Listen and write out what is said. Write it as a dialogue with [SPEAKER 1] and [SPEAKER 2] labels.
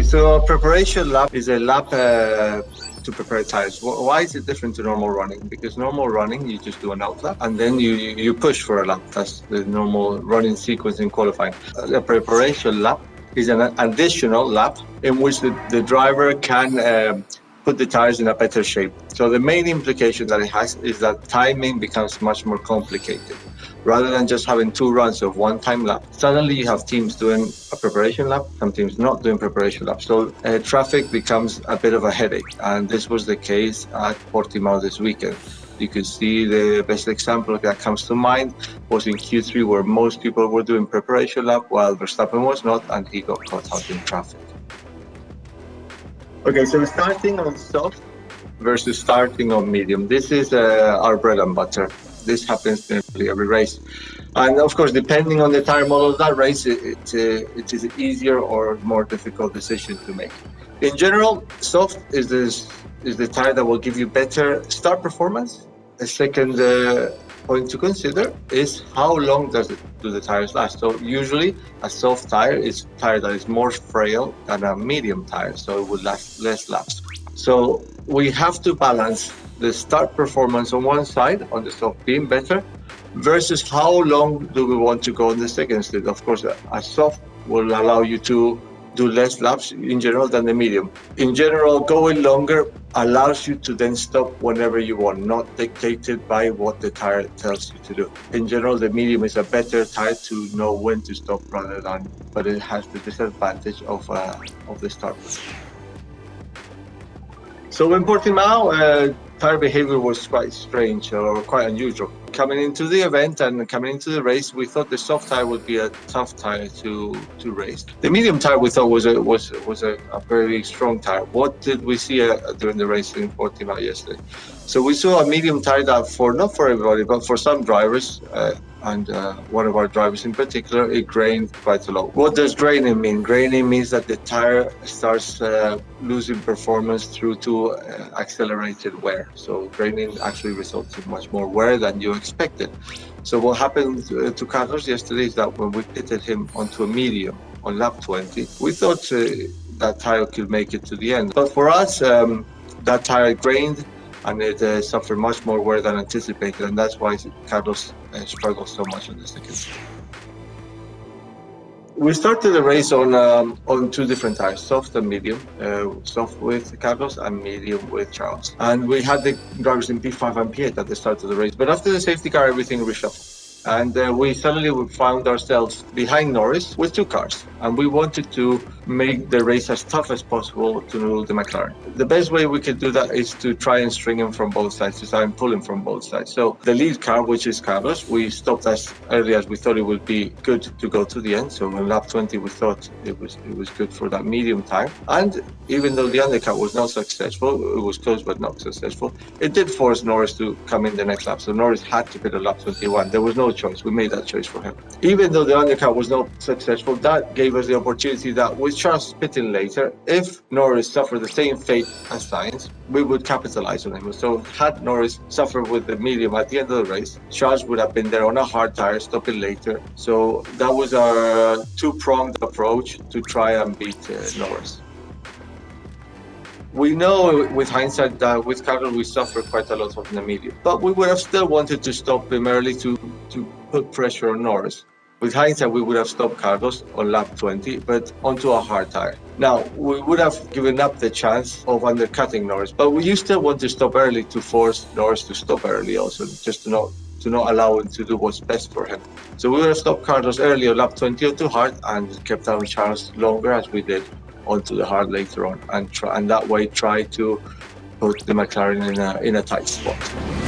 [SPEAKER 1] So a preparation lap is a lap to prepare tires. Why is it different to normal running? Because normal running, you just do an out lap and then you push for a lap. That's the normal running sequence in qualifying. A preparation lap is an additional lap in which the driver can put the tires in a better shape. So the main implication that it has is that timing becomes much more complicated. Rather than just having 2 runs of one time lap, suddenly you have teams doing a preparation lap, some teams not doing preparation laps. So traffic becomes a bit of a headache. And this was the case at Portimao this weekend. You could see the best example that comes to mind was in Q3, where most people were doing preparation lap while Verstappen was not, and he got caught out in traffic. Okay, so starting on soft versus starting on medium. This is our bread and butter. This happens nearly every race. And of course, depending on the tire model of that race, it is an easier or more difficult decision to make. In general, soft is the tire that will give you better start performance. The second point to consider is how long do the tires last. So usually a soft tire is a tire that is more frail than a medium tire, so it will last less laps. So we have to balance the start performance on one side, on the soft being better, versus how long do we want to go on the second stint. Of course, a soft will allow you to do less laps in general than the medium. In general, going longer allows you to then stop whenever you want, not dictated by what the tire tells you to do. In general, the medium is a better tire to know when to stop rather than, but it has the disadvantage of the start. So in Portimao, tire behavior was quite strange or quite unusual. Coming into the event and coming into the race, we thought the soft tire would be a tough tire to race. The medium tire we thought was a very strong tire. What did we see during the race in Portimao yesterday? So we saw a medium tire that not for everybody, but for some drivers, and one of our drivers in particular, it grained quite a lot. What does graining mean? Graining means that the tire starts losing performance through to accelerated wear. So graining actually results in much more wear than you expected. So what happened to Carlos yesterday is that when we pitted him onto a medium on lap 20, we thought that tire could make it to the end. But for us, that tire grained and it suffered much more wear than anticipated, and that's why Carlos struggled so much on the second. We started the race on 2 different tires, soft and medium, soft with Carlos and medium with Charles. And we had the drivers in P5 and P8 at the start of the race, but after the safety car, everything reshuffled. And we suddenly found ourselves behind Norris with 2 cars. And we wanted to make the race as tough as possible to the McLaren. The best way we could do that is to try and string him from both sides, to try and pull him from both sides. So the lead car, which is Carlos, we stopped as early as we thought it would be good to go to the end. So in lap 20, we thought it was good for that medium time. And even though the undercut was not successful, it was close but not successful, it did force Norris to come in the next lap. So Norris had to pit at lap 21. There was no choice. We made that choice for him. Even though the undercut was not successful, that gave us the opportunity that with Charles pitting later, if Norris suffered the same fate as Sainz, we would capitalize on him. So had Norris suffered with the medium at the end of the race, Charles would have been there on a hard tire, stopping later. So that was our 2-pronged approach to try and beat Norris. We know with hindsight that with Carlos we suffered quite a lot from the medium, but we would have still wanted to stop him early to put pressure on Norris. With hindsight, we would have stopped Carlos on lap 20, but onto a hard tire. Now, we would have given up the chance of undercutting Norris, but you still want to stop early to force Norris to stop early also, just to not allow him to do what's best for him. So we would have stopped Carlos early on lap 20 onto hard and kept on Charles longer as we did onto the hard later on, and that way try to put the McLaren in a tight spot.